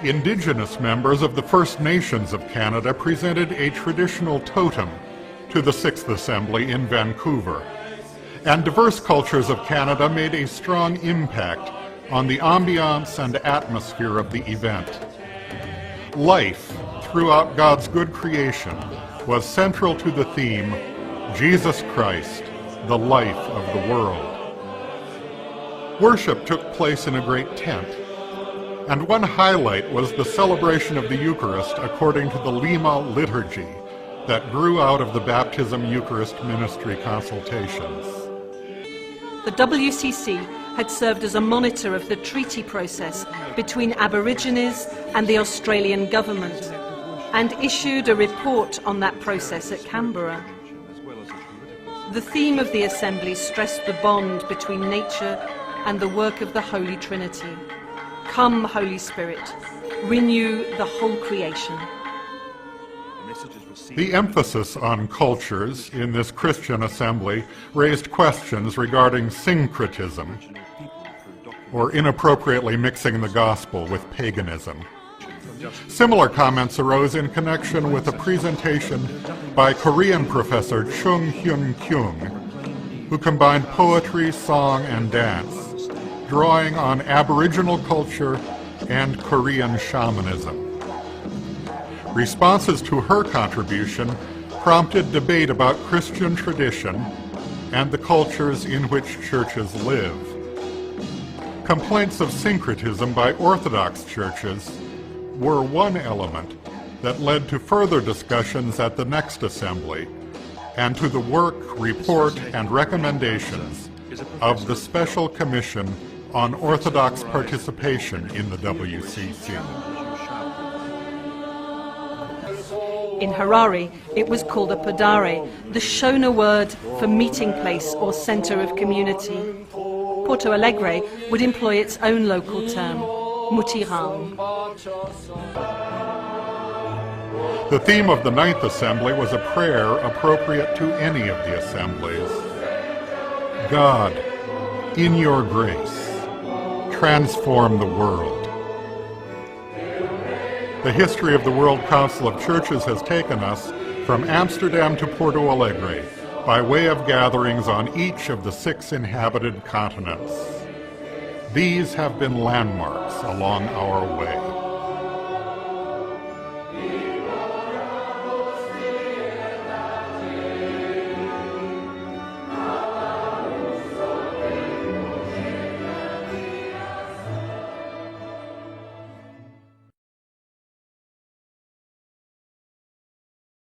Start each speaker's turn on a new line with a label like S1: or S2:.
S1: Indigenous members of the First Nations of Canada presented a traditional totem to the Sixth Assembly in Vancouver, and diverse cultures of Canada made a strong impact on the ambiance and atmosphere of the event. Life throughout God's good creation was central to the theme, Jesus Christ, the life of the world. Worship took place in a great tent, and one highlight was the celebration of the Eucharist according to the Lima liturgy that grew out of the Baptism Eucharist Ministry consultations.
S2: The WCC had served as a monitor of the treaty process between Aborigines and the Australian government, and issued a report on that process at Canberra. The theme of the Assembly stressed the bond between nature and the work of the Holy Trinity. Come, Holy Spirit, renew the whole creation.
S1: The emphasis on cultures in this Christian assembly raised questions regarding syncretism, or inappropriately mixing the gospel with paganism. Similar comments arose in connection with a presentation by Korean professor Chung Hyun Kyung, who combined poetry, song, and dance, drawing on Aboriginal culture and Korean shamanism. Responses to her contribution prompted debate about Christian tradition and the cultures in which churches live. Complaints of syncretism by Orthodox churches were one element that led to further discussions at the next assembly and to the work, report, and recommendations of the Special Commission on Orthodox Participation in the WCC.
S2: In Harare, it was called a padare, the Shona word for meeting place or centre of community. Porto Alegre would employ its own local term, mutirang.
S1: The theme of the Ninth Assembly was a prayer appropriate to any of the assemblies. God, in your grace, transform the world. The history of the World Council of Churches has taken us from Amsterdam to Porto Alegre by way of gatherings on each of the 6 inhabited continents. These have been landmarks along our way.